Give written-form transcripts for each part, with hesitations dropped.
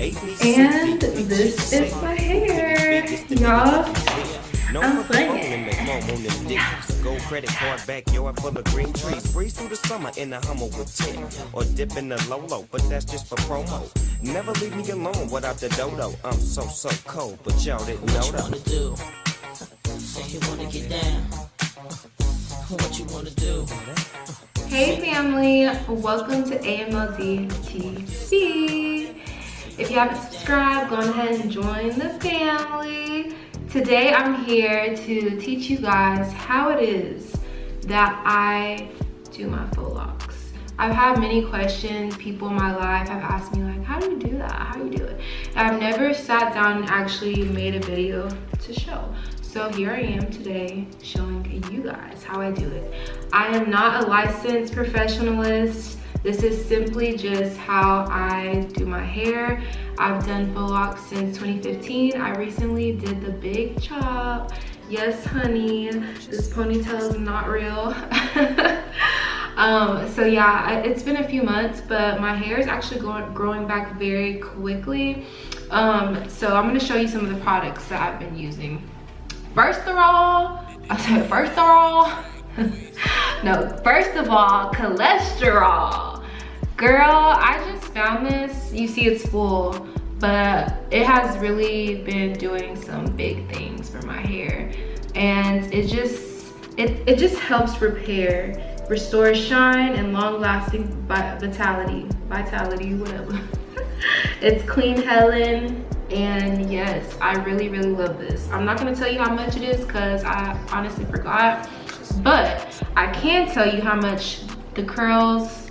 And this is my hair, y'all. I'm slaying. Gold credit card backyard full of green trees. Breeze through the summer in a Hummer with 10. Or dip in the Lolo, but that's just for promo. Never leave me alone without the dodo. I'm so cold, but y'all didn't know that. What you wanna do? Say you wanna get down. What you wanna do? Hey family, welcome to AMLD TV. If you haven't subscribed, go ahead and join the family. Today I'm here to teach you guys how it is that I do my faux locks. I've had many questions. People in my life have asked me like, how do you do that? How do you do it? And I've never sat down and actually made a video to show. So here I am today showing you guys how I do it. I am not a licensed professionalist. This is simply just how I do my hair. I've done faux locks since 2015. I recently did the big chop. Yes, honey, this ponytail is not real. So yeah, it's been a few months, but my hair is actually growing back very quickly. So I'm gonna show you some of the products that I've been using. First of all, cholesterol. Girl, I just found this. You see it's full, but it has really been doing some big things for my hair. And it just helps repair, restore shine, and long-lasting vitality, whatever. It's clean Helene. And yes, I really love this. I'm not gonna tell you how much it is because I honestly forgot, but I can tell you how much the Curls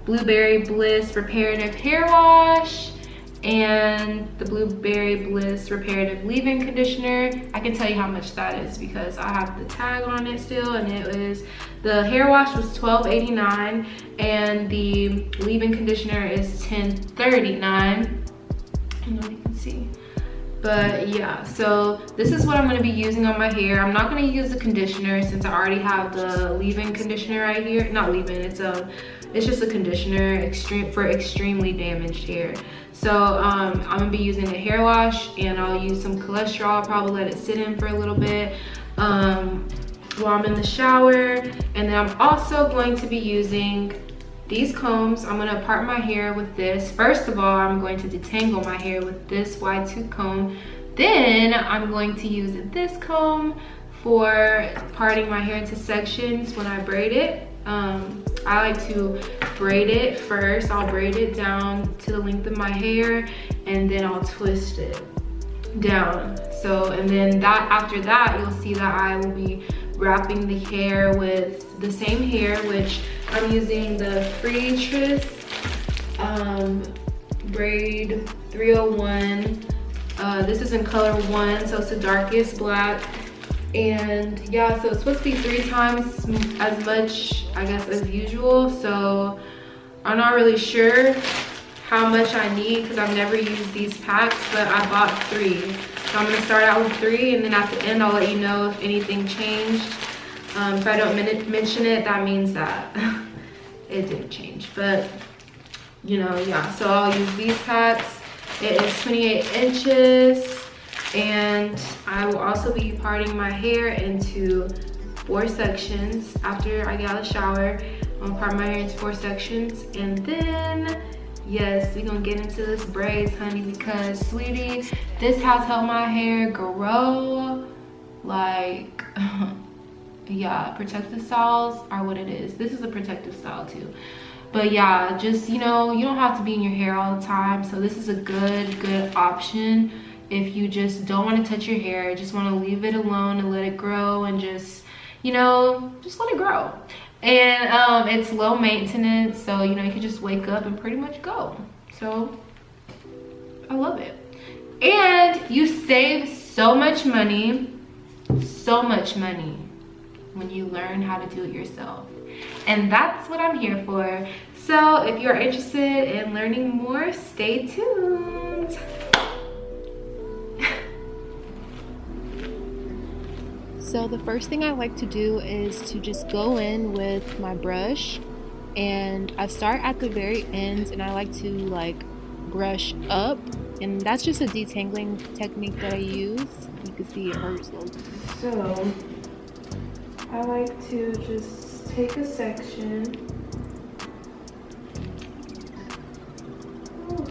Blueberry Bliss Reparative Hair Wash and the Blueberry Bliss Reparative Leave-In Conditioner, I can tell you how much that is because I have the tag on it still, and it was, the hair wash was $12.89 and the leave-in conditioner is $10.39. I don't know if you can see, but yeah, so this is what I'm going to be using on my hair. I'm not going to use the conditioner since I already have the leave-in conditioner right here. Not leave-in, it's just a conditioner for extremely damaged hair. So I'm going to be using a hair wash, and I'll use some cholesterol. I'll probably let it sit in for a little bit while I'm in the shower. And then I'm also going to be using these combs. I'm gonna part my hair with this. First of all, I'm going to detangle my hair with this wide tooth comb. Then I'm going to use this comb for parting my hair into sections when I braid it. I like to braid it first. I'll braid it down to the length of my hair, and then I'll twist it down. So, and then after that, you'll see that I will be wrapping the hair with the same hair, which I'm using the Reparative Braid 301. This is in color 1, so it's the darkest black. And yeah, so it's supposed to be 3 times as much, I guess, as usual. So I'm not really sure how much I need because I've never used these packs, but I bought 3. So I'm gonna start out with 3, and then at the end I'll let you know if anything changed. If I don't mention it, that means that it didn't change. But you know, yeah, so I'll use these packs. It is 28 inches, and I will also be parting my hair into 4 sections. After I get out of the shower, I'll part my hair into 4 sections, and then yes, we're gonna get into this braids, honey, because sweetie, this has helped my hair grow like yeah, protective styles are what it is. This is a protective style too, but yeah, just, you know, you don't have to be in your hair all the time, so this is a good option if you just don't want to touch your hair, just want to leave it alone and let it grow, and just, you know, just let it grow. And it's low maintenance, so you know, you can just wake up and pretty much go. So I love it. And you save so much money when you learn how to do it yourself, and that's what I'm here for. So if you're interested in learning more, stay tuned. So the first thing I like to do is to just go in with my brush, and I start at the very ends, and I like to like brush up And that's just a detangling technique that I use. You can see it hurts though. So I like to just take a section. Ooh.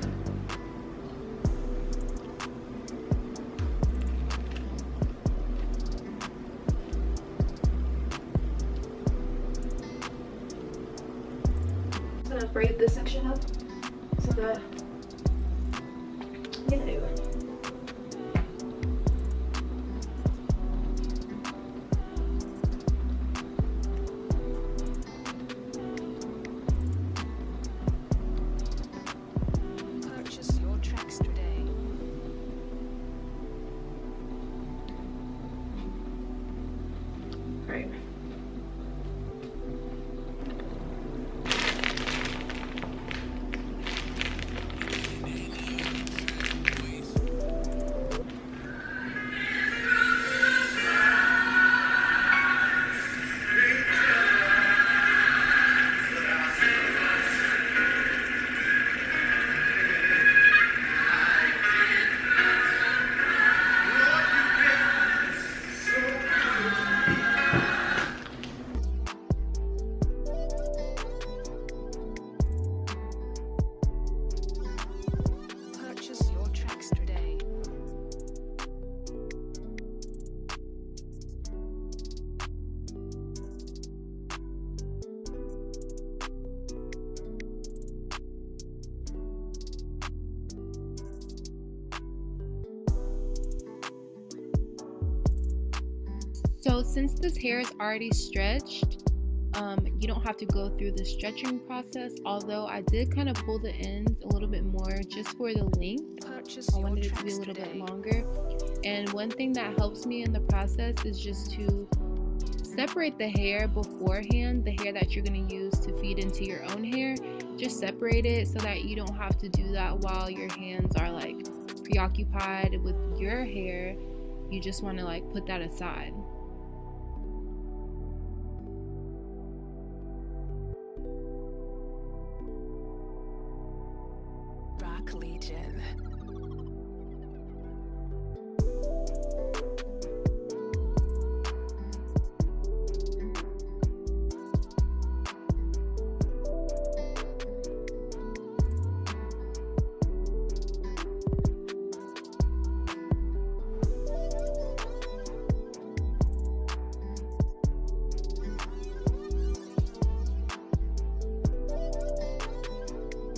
I'm gonna braid this section up so that you know. Purchase your tracks today. Right. Purchase your tracks today. So since this hair is already stretched, you don't have to go through the stretching process, although I did kind of pull the ends a little bit more just for the length. Purchase I your wanted it to be tracks a little bit today. longer. And one thing that helps me in the process is just to separate the hair beforehand, the hair that you're going to use to feed into your own hair. Just separate it so that you don't have to do that while your hands are like preoccupied with your hair. You just want to like put that aside. Rock Legion.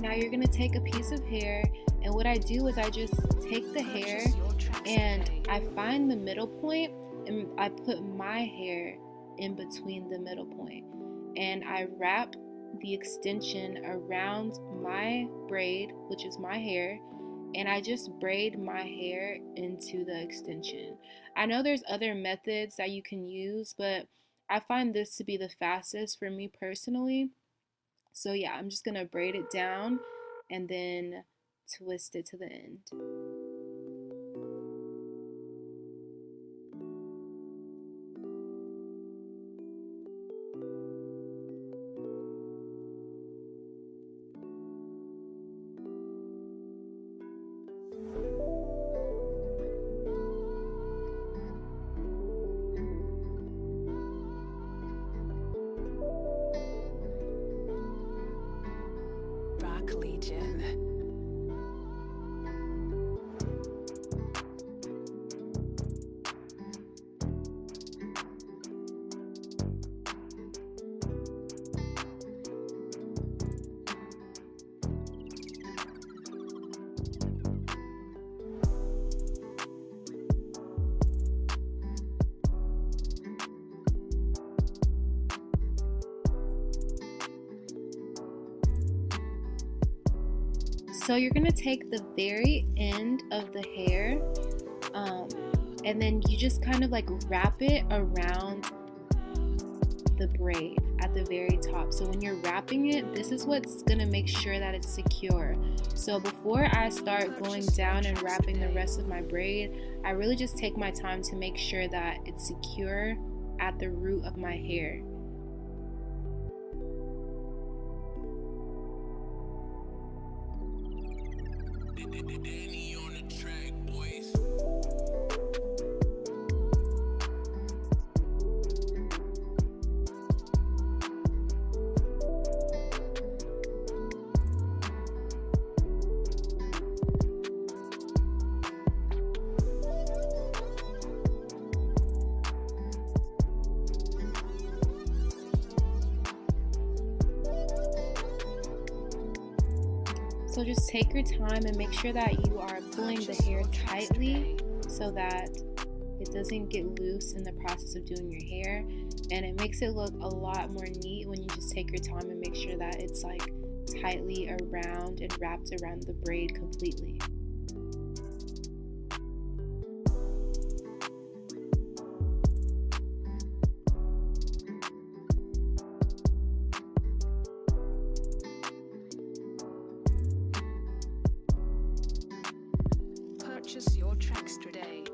Now you're gonna take a piece of hair, and what I do is I just take the hair Purchase your tracks and today. I find the middle point and I put my hair in between the middle point and I wrap the extension around my braid, which is my hair, and I just braid my hair into the extension. I know there's other methods that you can use, but I find this to be the fastest for me personally. So yeah, I'm just gonna braid it down and then twist it to the end. Rock Legion. So you're gonna take the very end of the hair and then you just kind of like wrap it around the braid at the very top. So when you're wrapping it, this is what's gonna make sure that it's secure. So before I start going down and wrapping the rest of my braid, I really just take my time to make sure that it's secure at the root of my hair. Danny on So just take your time and make sure that you are pulling the hair tightly so that it doesn't get loose in the process of doing your hair, and it makes it look a lot more neat when you just take your time and make sure that it's like tightly around and wrapped around the braid completely. Purchase your tracks today.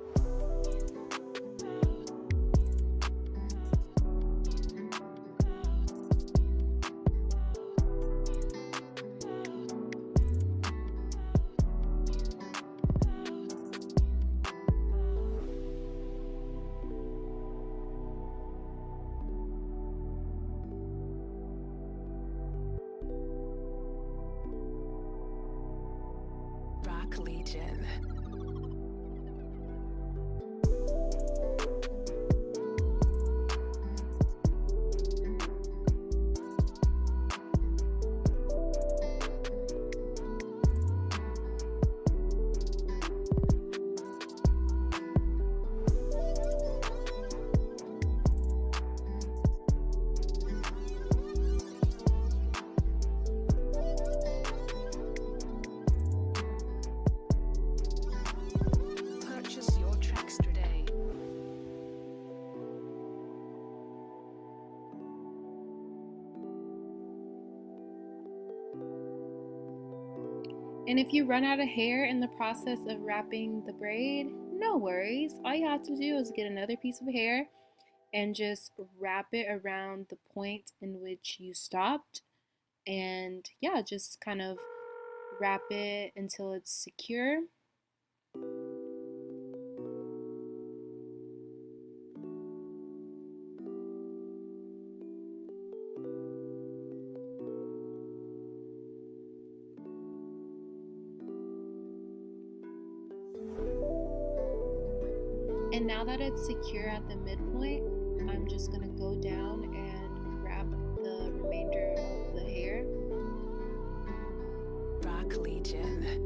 Rock Legion. Purchase your tracks today. And if you run out of hair in the process of wrapping the braid, no worries. All you have to do is get another piece of hair and just wrap it around the point in which you stopped. And yeah, just kind of wrap it until it's secure. And now that it's secure at the midpoint, I'm just gonna go down and wrap the remainder of the hair. Rock Legion.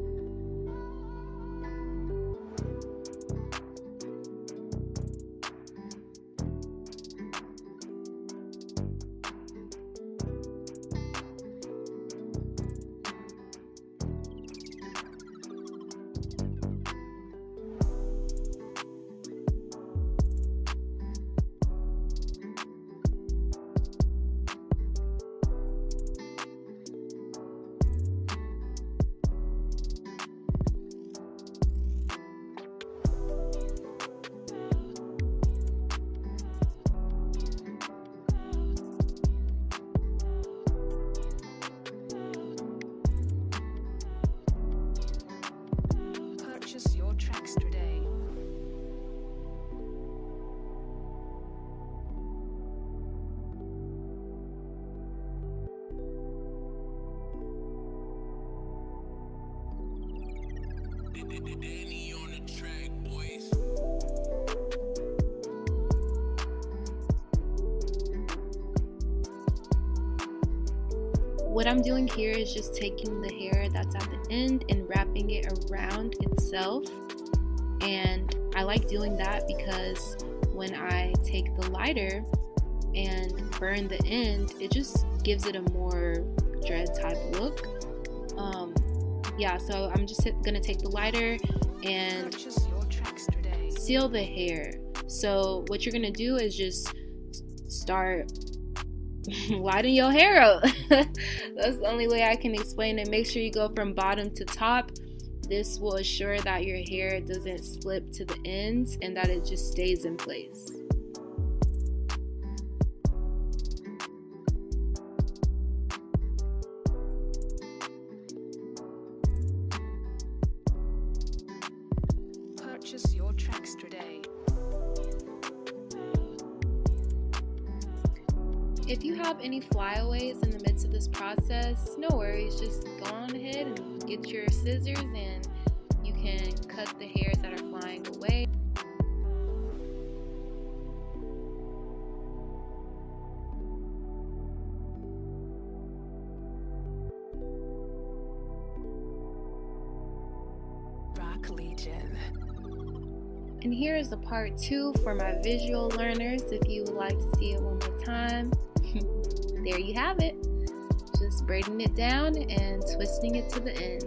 Purchase your tracks today. Danny on the track, boys. What I'm doing here is just taking the hair that's at the end and wrapping it around itself. And I like doing that because when I take the lighter and burn the end, it just gives it a more dread type look. Yeah, so I'm just gonna take the lighter and Purchase your tracks today. seal the hair. So what you're gonna do is just start lighting your hair up. That's the only way I can explain it. Make sure you go from bottom to top. This will assure that your hair doesn't slip to the ends and that it just stays in place. Purchase your tracks today. If you have any flyaways in the midst of this process, no worries, just go on ahead and get your scissors and you can cut the hairs that are flying away. Rock Legion. And here is the part 2 for my visual learners. If you would like to see it one more time, there you have it. Just braiding it down and twisting it to the end.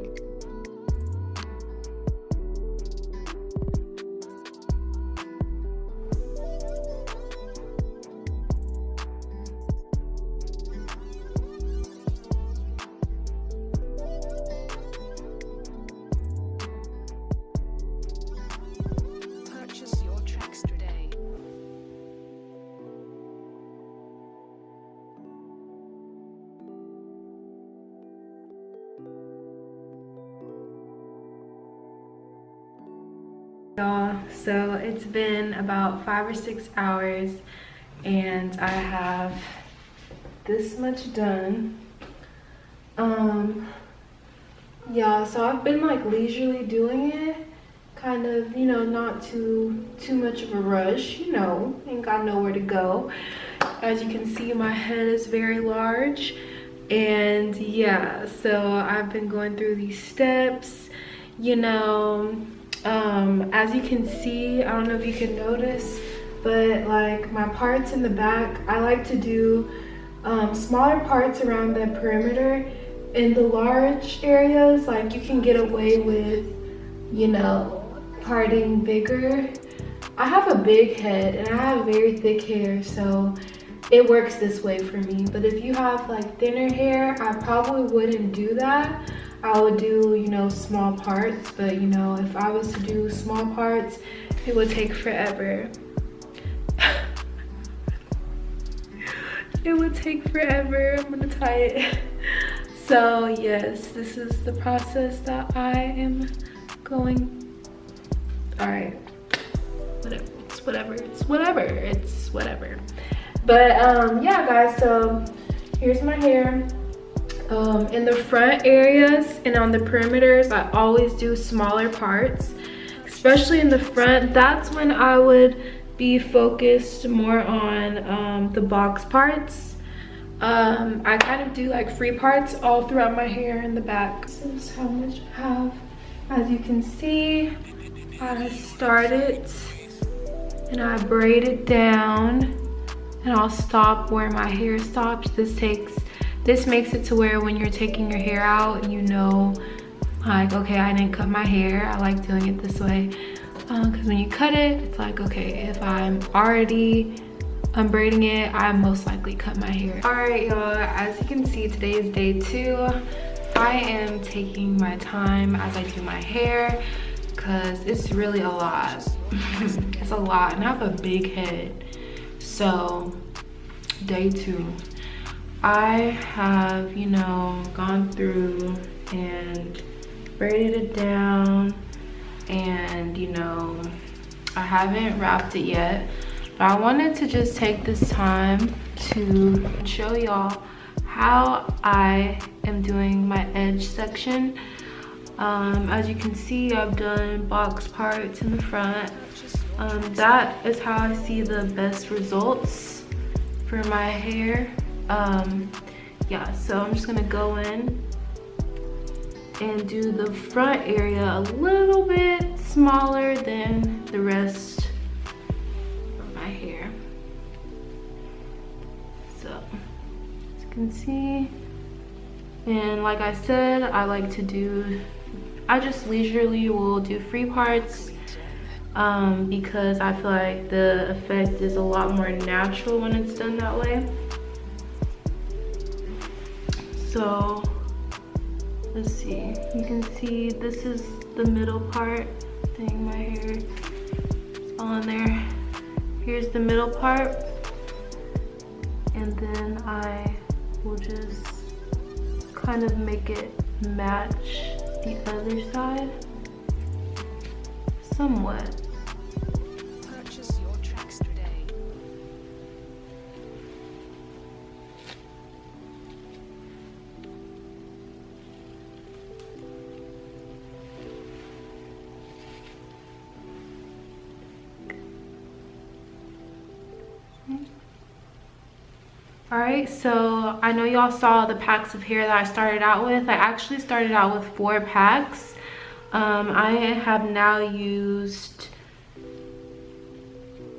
Purchase your tracks today. Y'all, so it's been about 5 or 6 hours and I have this much done. Yeah, so I've been like leisurely doing it, kind of, you know, not too much of a rush, you know, ain't got nowhere to go. As you can see, my head is very large, and yeah, so I've been going through these steps, you know. As you can see, I don't know if you can notice, but like my parts in the back, I like to do smaller parts around the perimeter. In the large areas, like you can get away with, you know, parting bigger. I have a big head and I have very thick hair, so it works this way for me. But if you have like thinner hair, I probably wouldn't do that. I would do, you know, small parts, but you know, if I was to do small parts, it would take forever. It would take forever. I'm gonna tie it. So yes, this is the process that I am going. All right, it's whatever. But yeah guys, so here's my hair. In the front areas and on the perimeters, I always do smaller parts, especially in the front. That's when I would be focused more on the box parts. I kind of do like free parts all throughout my hair in the back. This is how much I have. As you can see, I start it and I braid it down and I'll stop where my hair stops. This makes it to where when you're taking your hair out, you know, like, okay, I didn't cut my hair. I like doing it this way. Because when you cut it, it's like, okay, if I'm already braiding it, I most likely cut my hair. All right, y'all, as you can see, today is day 2. I am taking my time as I do my hair because it's really a lot. It's a lot, and I have a big head. So, day 2. I have, you know, gone through and braided it down, and you know, I haven't wrapped it yet, but I wanted to just take this time to show y'all how I am doing my edge section. As you can see, I've done box parts in the front. That is how I see the best results for my hair. Yeah, so I'm just gonna go in and do the front area a little bit smaller than the rest of my hair. So, as you can see, and like I said, I just leisurely will do free parts because I feel like the effect is a lot more natural when it's done that way. So let's see, you can see this is the middle part. Dang, my hair is all in there. Here's the middle part, and then I will just kind of make it match the other side. somewhat. Purchase your tracks today. Alright, so I know y'all saw the packs of hair that I started out with. I actually started out with 4 packs. I have now used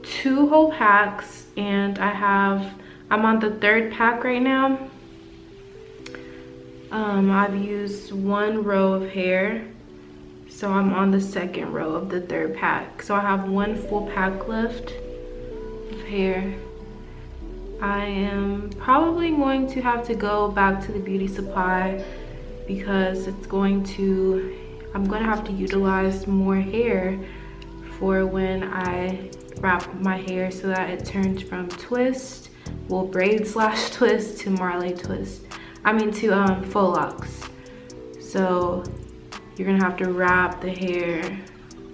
2 whole packs, and I'm on the 3rd pack right now. I've used 1 row of hair, so I'm on the 2nd row of the 3rd pack. So I have 1 full pack left of hair. I am probably going to have to go back to the beauty supply because I'm going to have to utilize more hair for when I wrap my hair so that it turns from twist, well, braid / twist to marley twist. To faux locks. So you're gonna have to wrap the hair.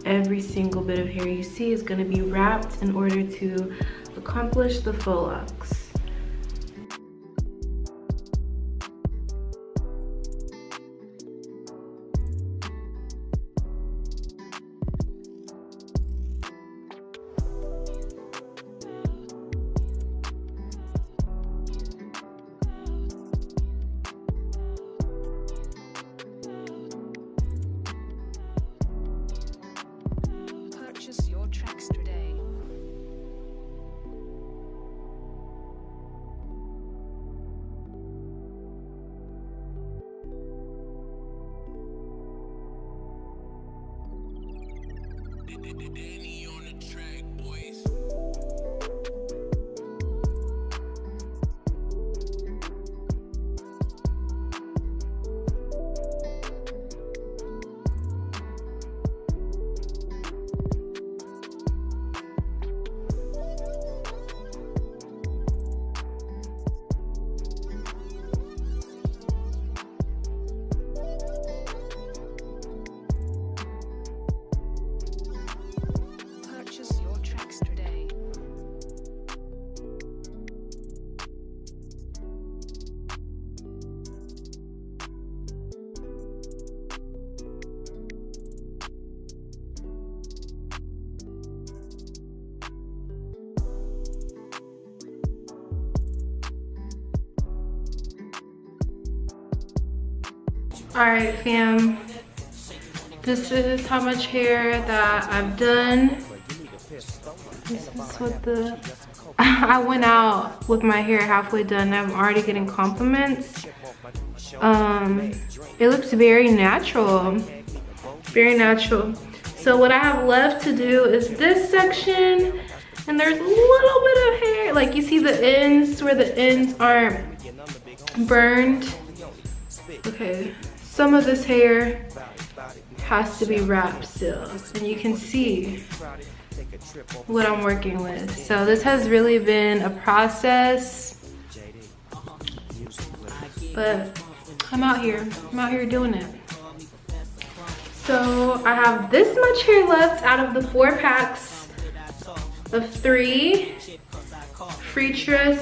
Every single bit of hair you see is gonna be wrapped in order to accomplish the faux locks. Purchase your tracks today. Danny on the track, boys. Purchase your tracks today. Alright fam, this is how much hair that I've done. This is what I went out with my hair halfway done. I'm already getting compliments. It looks very natural. Very natural. So what I have left to do is this section, and there's a little bit of hair. Like you see the ends where the ends aren't burned. Okay, some of this hair has to be wrapped still, and you can see what I'm working with. So this has really been a process, but I'm out here doing it. So I have this much hair left out of the 4 packs of 3 free truss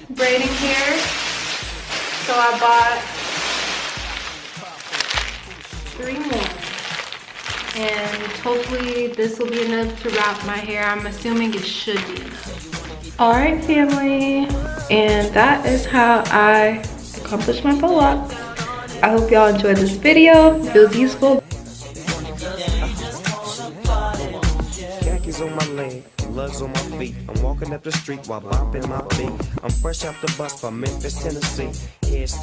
braiding hair. So I bought 3 more, and hopefully this will be enough to wrap my hair. I'm assuming it should be enough. All right family, and that is how I accomplished my faux locks. I hope y'all enjoyed this video. If it was useful, Khakis on my leg, lugs on my feet. I'm walking up the street while bopping my beat. I'm fresh off the bus from Memphis, Tennessee. Here's